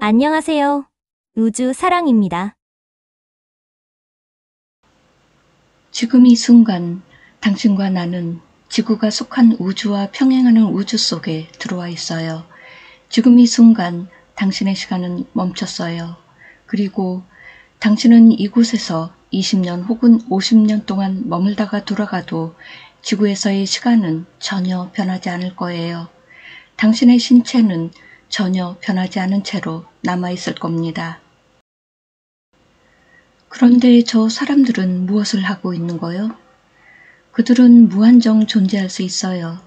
안녕하세요. 우주 사랑입니다. 지금 이 순간 당신과 나는 지구가 속한 우주와 평행하는 우주 속에 들어와 있어요. 지금 이 순간 당신의 시간은 멈췄어요. 그리고 당신은 이곳에서 20년 혹은 50년 동안 머물다가 돌아가도 지구에서의 시간은 전혀 변하지 않을 거예요. 당신의 신체는 전혀 변하지 않은 채로 남아있을 겁니다. 그런데 저 사람들은 무엇을 하고 있는 거요? 그들은 무한정 존재할 수 있어요.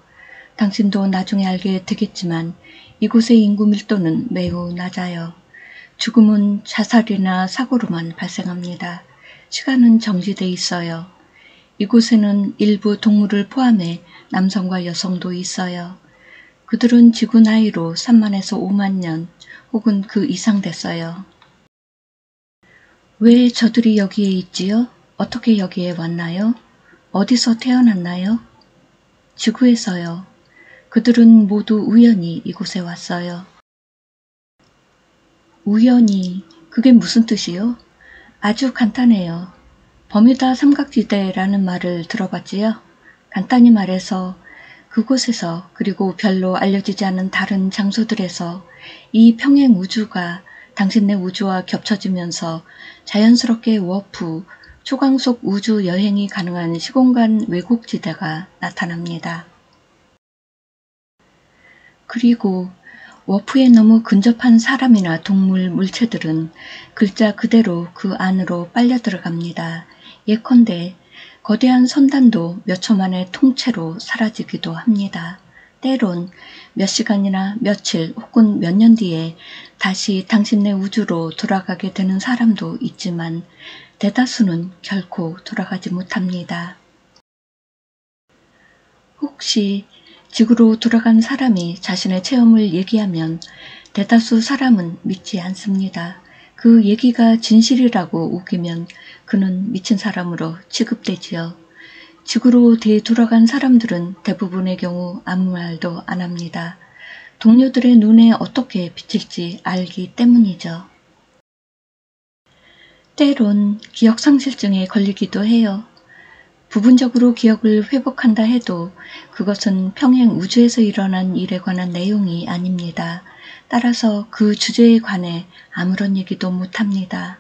당신도 나중에 알게 되겠지만 이곳의 인구 밀도는 매우 낮아요. 죽음은 자살이나 사고로만 발생합니다. 시간은 정지돼 있어요. 이곳에는 일부 동물을 포함해 남성과 여성도 있어요. 그들은 지구 나이로 3만에서 5만 년 혹은 그 이상 됐어요. 왜 저들이 여기에 있지요? 어떻게 여기에 왔나요? 어디서 태어났나요? 지구에서요. 그들은 모두 우연히 이곳에 왔어요. 우연히, 그게 무슨 뜻이요? 아주 간단해요. 버뮤다 삼각지대라는 말을 들어봤지요? 간단히 말해서 그곳에서 그리고 별로 알려지지 않은 다른 장소들에서 이 평행 우주가 당신네 우주와 겹쳐지면서 자연스럽게 워프, 초광속 우주 여행이 가능한 시공간 왜곡지대가 나타납니다. 그리고 워프에 너무 근접한 사람이나 동물, 물체들은 글자 그대로 그 안으로 빨려 들어갑니다. 예컨대 거대한 선단도 몇 초 만에 통째로 사라지기도 합니다. 때론 몇 시간이나 며칠 혹은 몇 년 뒤에 다시 당신네 우주로 돌아가게 되는 사람도 있지만 대다수는 결코 돌아가지 못합니다. 혹시 지구로 돌아간 사람이 자신의 체험을 얘기하면 대다수 사람은 믿지 않습니다. 그 얘기가 진실이라고 우기면 그는 미친 사람으로 취급되지요. 지구로 되돌아간 사람들은 대부분의 경우 아무 말도 안 합니다. 동료들의 눈에 어떻게 비칠지 알기 때문이죠. 때론 기억상실증에 걸리기도 해요. 부분적으로 기억을 회복한다 해도 그것은 평행 우주에서 일어난 일에 관한 내용이 아닙니다. 따라서 그 주제에 관해 아무런 얘기도 못합니다.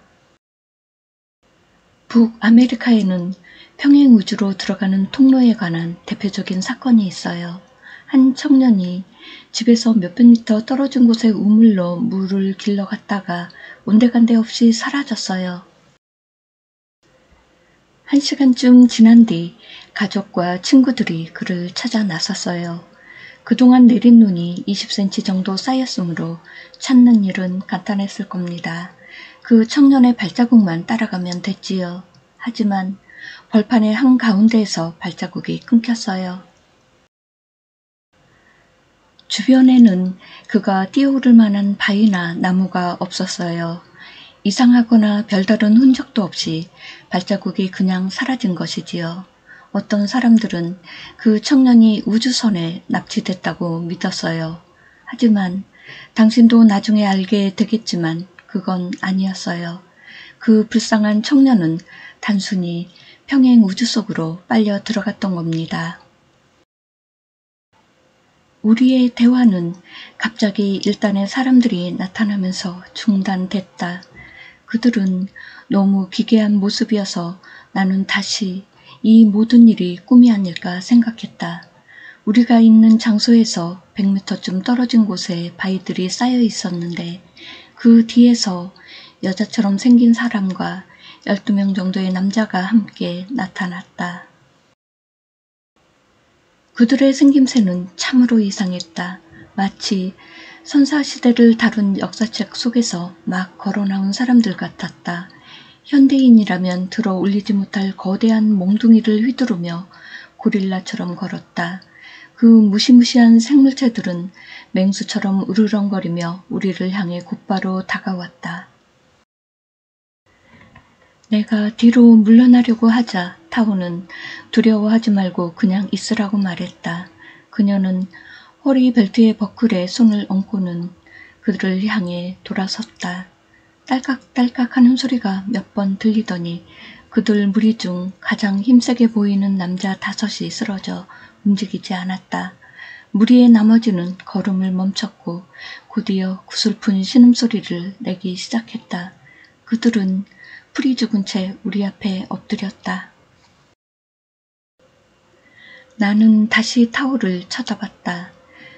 북아메리카에는 평행 우주로 들어가는 통로에 관한 대표적인 사건이 있어요. 한 청년이 집에서 몇백 미터 떨어진 곳에 우물로 물을 길러 갔다가 온데간데 없이 사라졌어요. 1시간쯤 지난 뒤 가족과 친구들이 그를 찾아 나섰어요. 그동안 내린 눈이 20cm 정도 쌓였으므로 찾는 일은 간단했을 겁니다. 그 청년의 발자국만 따라가면 됐지요. 하지만 벌판의 한가운데에서 발자국이 끊겼어요. 주변에는 그가 뛰어오를 만한 바위나 나무가 없었어요. 이상하거나 별다른 흔적도 없이 발자국이 그냥 사라진 것이지요. 어떤 사람들은 그 청년이 우주선에 납치됐다고 믿었어요. 하지만 당신도 나중에 알게 되겠지만 그건 아니었어요. 그 불쌍한 청년은 단순히 평행 우주 속으로 빨려 들어갔던 겁니다. 우리의 대화는 갑자기 일단의 사람들이 나타나면서 중단됐다. 그들은 너무 기괴한 모습이어서 나는 다시 이 모든 일이 꿈이 아닐까 생각했다. 우리가 있는 장소에서 100m쯤 떨어진 곳에 바위들이 쌓여 있었는데 그 뒤에서 여자처럼 생긴 사람과 12명 정도의 남자가 함께 나타났다. 그들의 생김새는 참으로 이상했다. 마치 선사시대를 다룬 역사책 속에서 막 걸어나온 사람들 같았다. 현대인이라면 들어 올리지 못할 거대한 몽둥이를 휘두르며 고릴라처럼 걸었다. 그 무시무시한 생물체들은 맹수처럼 으르렁거리며 우리를 향해 곧바로 다가왔다. 내가 뒤로 물러나려고 하자 타오는 두려워하지 말고 그냥 있으라고 말했다. 그녀는 허리 벨트의 버클에 손을 얹고는 그들을 향해 돌아섰다. 딸깍딸깍 하는 소리가 몇 번 들리더니 그들 무리 중 가장 힘세게 보이는 남자 5이 쓰러져 움직이지 않았다. 무리의 나머지는 걸음을 멈췄고 곧이어 구슬픈 신음소리를 내기 시작했다. 그들은 풀이 죽은 채 우리 앞에 엎드렸다. 나는 다시 타오를 쳐다봤다.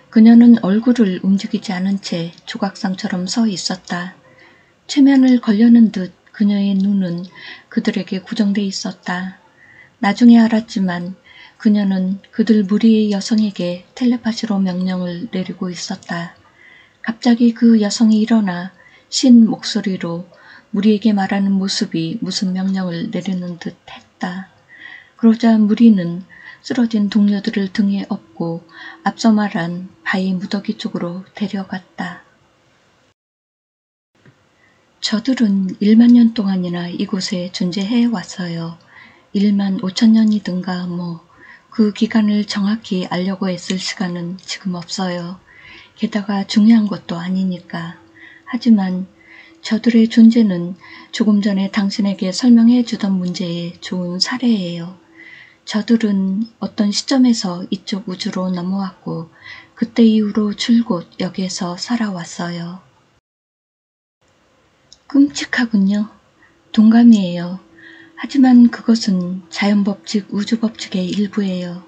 그녀는 얼굴을 움직이지 않은 채 조각상처럼 서 있었다. 최면을 걸려는 듯 그녀의 눈은 그들에게 고정돼 있었다. 나중에 알았지만 그녀는 그들 무리의 여성에게 텔레파시로 명령을 내리고 있었다. 갑자기 그 여성이 일어나 신 목소리로 무리에게 말하는 모습이 무슨 명령을 내리는 듯 했다. 그러자 무리는 쓰러진 동료들을 등에 업고 앞서 말한 바위 무더기 쪽으로 데려갔다. 저들은 1만 년 동안이나 이곳에 존재해 왔어요. 1만 5천 년이든가 그 기간을 정확히 알려고 애쓸 시간은 지금 없어요. 게다가 중요한 것도 아니니까. 하지만 저들의 존재는 조금 전에 당신에게 설명해 주던 문제의 좋은 사례예요. 저들은 어떤 시점에서 이쪽 우주로 넘어왔고 그때 이후로 줄곧 여기에서 살아왔어요. 끔찍하군요. 동감이에요. 하지만 그것은 자연법칙, 우주법칙의 일부예요.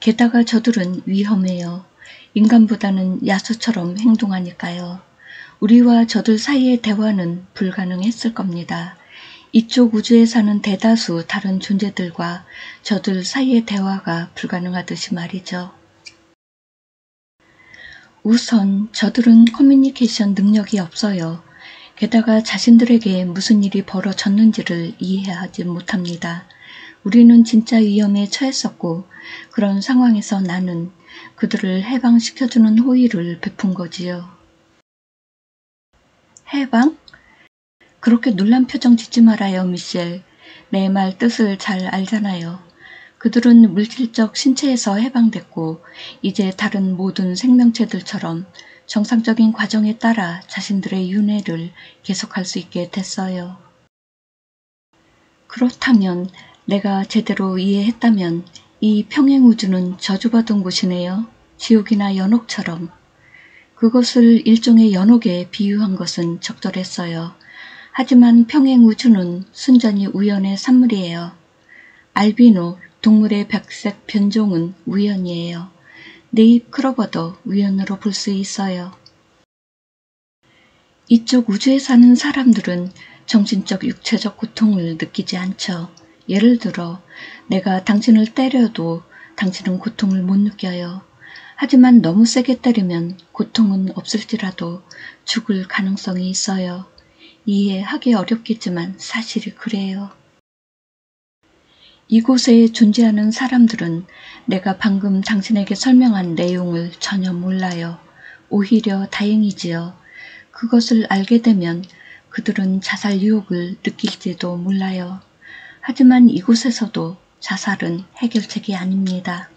게다가 저들은 위험해요. 인간보다는 야수처럼 행동하니까요. 우리와 저들 사이의 대화는 불가능했을 겁니다. 이쪽 우주에 사는 대다수 다른 존재들과 저들 사이의 대화가 불가능하듯이 말이죠. 우선 저들은 커뮤니케이션 능력이 없어요. 게다가 자신들에게 무슨 일이 벌어졌는지를 이해하지 못합니다. 우리는 진짜 위험에 처했었고 그런 상황에서 나는 그들을 해방시켜주는 호의를 베푼 거지요. 해방? 그렇게 놀란 표정 짓지 말아요, 미셸. 내 말 뜻을 잘 알잖아요. 그들은 물질적 신체에서 해방됐고 이제 다른 모든 생명체들처럼 정상적인 과정에 따라 자신들의 윤회를 계속할 수 있게 됐어요. 그렇다면 내가 제대로 이해했다면 이 평행우주는 저주받은 곳이네요. 지옥이나 연옥처럼. 그것을 일종의 연옥에 비유한 것은 적절했어요. 하지만 평행우주는 순전히 우연의 산물이에요. 알비노, 동물의 백색 변종은 우연이에요. 네잎 크로버도 우연으로 볼 수 있어요. 이쪽 우주에 사는 사람들은 정신적, 육체적 고통을 느끼지 않죠. 예를 들어 내가 당신을 때려도 당신은 고통을 못 느껴요. 하지만 너무 세게 때리면 고통은 없을지라도 죽을 가능성이 있어요. 이해하기 어렵겠지만 사실이 그래요. 이곳에 존재하는 사람들은 내가 방금 당신에게 설명한 내용을 전혀 몰라요. 오히려 다행이지요. 그것을 알게 되면 그들은 자살 유혹을 느낄지도 몰라요. 하지만 이곳에서도 자살은 해결책이 아닙니다.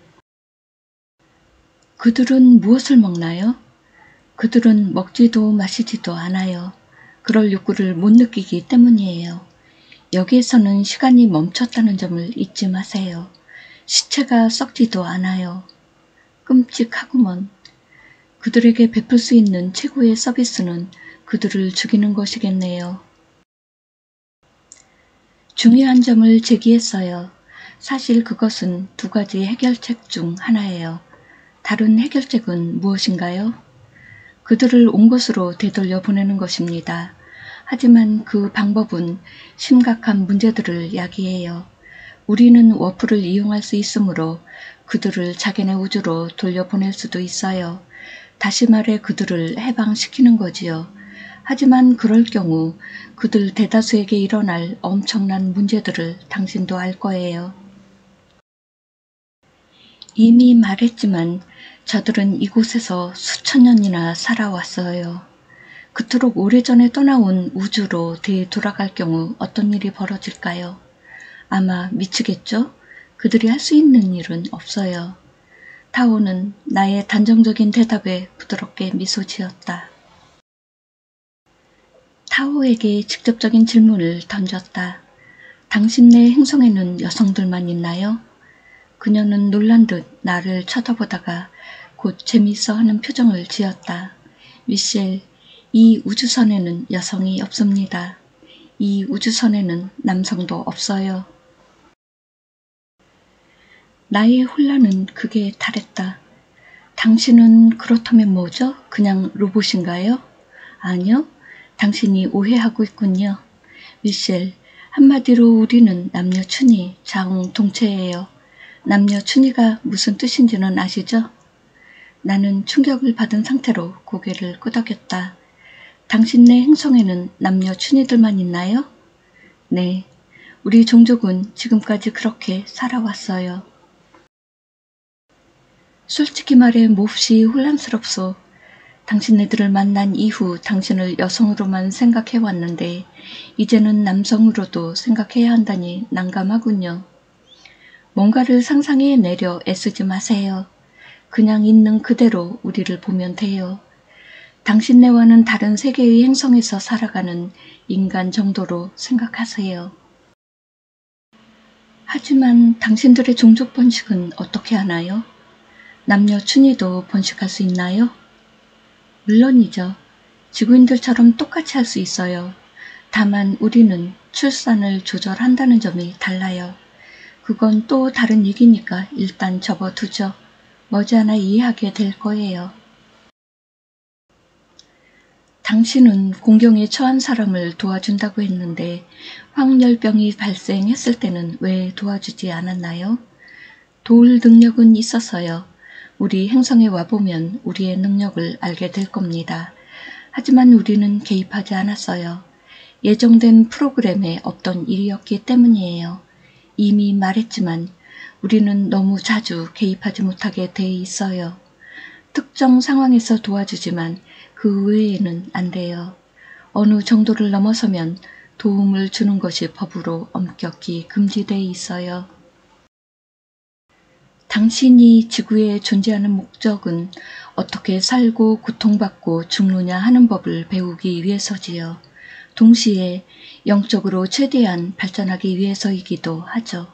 그들은 무엇을 먹나요? 그들은 먹지도 마시지도 않아요. 그럴 욕구를 못 느끼기 때문이에요. 여기에서는 시간이 멈췄다는 점을 잊지 마세요. 시체가 썩지도 않아요. 끔찍하구먼. 그들에게 베풀 수 있는 최고의 서비스는 그들을 죽이는 것이겠네요. 중요한 점을 제기했어요. 사실 그것은 2가지 해결책 중 하나예요. 다른 해결책은 무엇인가요? 그들을 온 곳으로 되돌려 보내는 것입니다. 하지만 그 방법은 심각한 문제들을 야기해요. 우리는 워프를 이용할 수 있으므로 그들을 자기네 우주로 돌려보낼 수도 있어요. 다시 말해 그들을 해방시키는 거지요. 하지만 그럴 경우 그들 대다수에게 일어날 엄청난 문제들을 당신도 알 거예요. 이미 말했지만 저들은 이곳에서 수천 년이나 살아왔어요. 그토록 오래전에 떠나온 우주로 되돌아갈 경우 어떤 일이 벌어질까요? 아마 미치겠죠? 그들이 할 수 있는 일은 없어요. 타오는 나의 단정적인 대답에 부드럽게 미소 지었다. 타오에게 직접적인 질문을 던졌다. 당신네 행성에는 여성들만 있나요? 그녀는 놀란 듯 나를 쳐다보다가 곧 재미있어 하는 표정을 지었다. 미셸, 이 우주선에는 여성이 없습니다. 이 우주선에는 남성도 없어요. 나의 혼란은 극에 달했다. 당신은 그렇다면 뭐죠? 그냥 로봇인가요? 아니요. 당신이 오해하고 있군요. 미셸, 한마디로 우리는 남녀춘이 자웅동체예요. 남녀춘이가 무슨 뜻인지는 아시죠? 나는 충격을 받은 상태로 고개를 끄덕였다. 당신네 행성에는 남녀춘이들만 있나요? 네. 우리 종족은 지금까지 그렇게 살아왔어요. 솔직히 말해 몹시 혼란스럽소. 당신네들을 만난 이후 당신을 여성으로만 생각해왔는데 이제는 남성으로도 생각해야 한다니 난감하군요. 뭔가를 상상해내려 애쓰지 마세요. 그냥 있는 그대로 우리를 보면 돼요. 당신네와는 다른 세계의 행성에서 살아가는 인간 정도로 생각하세요. 하지만 당신들의 종족 번식은 어떻게 하나요? 남녀춘이도 번식할 수 있나요? 물론이죠. 지구인들처럼 똑같이 할 수 있어요. 다만 우리는 출산을 조절한다는 점이 달라요. 그건 또 다른 얘기니까 일단 접어두죠. 머지않아 이해하게 될 거예요. 당신은 공경에 처한 사람을 도와준다고 했는데 황열병이 발생했을 때는 왜 도와주지 않았나요? 도울 능력은 있었어요. 우리 행성에 와보면 우리의 능력을 알게 될 겁니다. 하지만 우리는 개입하지 않았어요. 예정된 프로그램에 없던 일이었기 때문이에요. 이미 말했지만 우리는 너무 자주 개입하지 못하게 돼 있어요. 특정 상황에서 도와주지만 그 외에는 안 돼요. 어느 정도를 넘어서면 도움을 주는 것이 법으로 엄격히 금지돼 있어요. 당신이 지구에 존재하는 목적은 어떻게 살고 고통받고 죽느냐 하는 법을 배우기 위해서지요. 동시에 영적으로 최대한 발전하기 위해서이기도 하죠.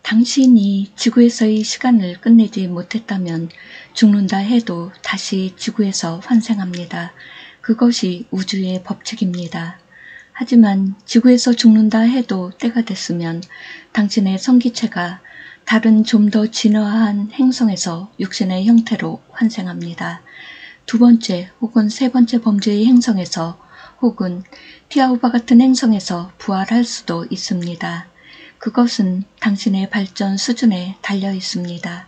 당신이 지구에서의 시간을 끝내지 못했다면 죽는다 해도 다시 지구에서 환생합니다. 그것이 우주의 법칙입니다. 하지만 지구에서 죽는다 해도 때가 됐으면 당신의 성기체가 다른 좀 더 진화한 행성에서 육신의 형태로 환생합니다. 두 번째 혹은 세 번째 범죄의 행성에서 혹은 티아오바 같은 행성에서 부활할 수도 있습니다. 그것은 당신의 발전 수준에 달려 있습니다.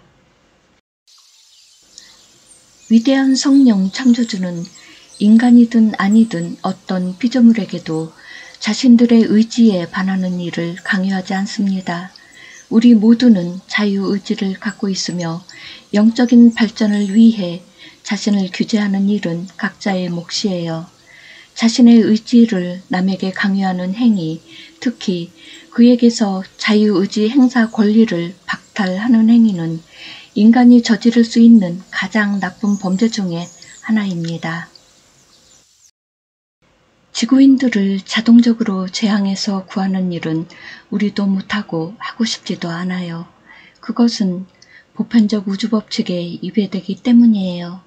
위대한 성령 창조주는 인간이든 아니든 어떤 피조물에게도 자신들의 의지에 반하는 일을 강요하지 않습니다. 우리 모두는 자유의지를 갖고 있으며 영적인 발전을 위해 자신을 규제하는 일은 각자의 몫이에요. 자신의 의지를 남에게 강요하는 행위, 특히 그에게서 자유의지 행사 권리를 박탈하는 행위는 인간이 저지를 수 있는 가장 나쁜 범죄 중에 하나입니다. 지구인들을 자동적으로 재앙에서 구하는 일은 우리도 못하고 하고 싶지도 않아요. 그것은 보편적 우주법칙에 위배되기 때문이에요.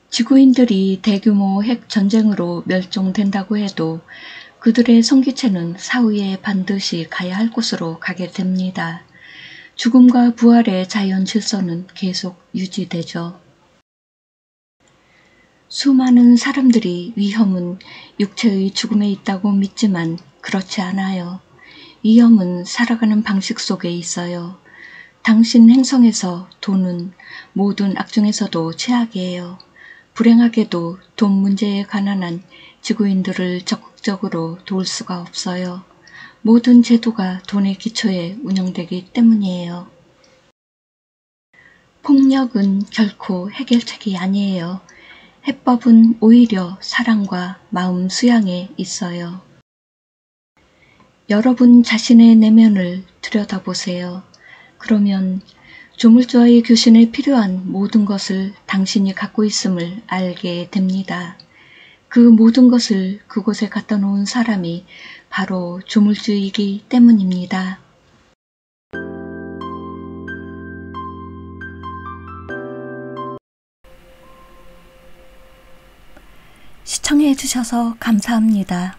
지구인들이 대규모 핵 전쟁으로 멸종된다고 해도 그들의 성기체는 사후에 반드시 가야 할 곳으로 가게 됩니다. 죽음과 부활의 자연 질서는 계속 유지되죠. 수많은 사람들이 위험은 육체의 죽음에 있다고 믿지만 그렇지 않아요. 위험은 살아가는 방식 속에 있어요. 당신 행성에서 돈은 모든 악 중에서도 최악이에요. 불행하게도 돈 문제에 가난한 지구인들을 적극적으로 도울 수가 없어요. 모든 제도가 돈의 기초에 운영되기 때문이에요. 폭력은 결코 해결책이 아니에요. 해법은 오히려 사랑과 마음 수양에 있어요. 여러분 자신의 내면을 들여다보세요. 그러면 조물주와의 교신에 필요한 모든 것을 당신이 갖고 있음을 알게 됩니다. 그 모든 것을 그곳에 갖다 놓은 사람이 바로 조물주이기 때문입니다. 시청해 주셔서 감사합니다.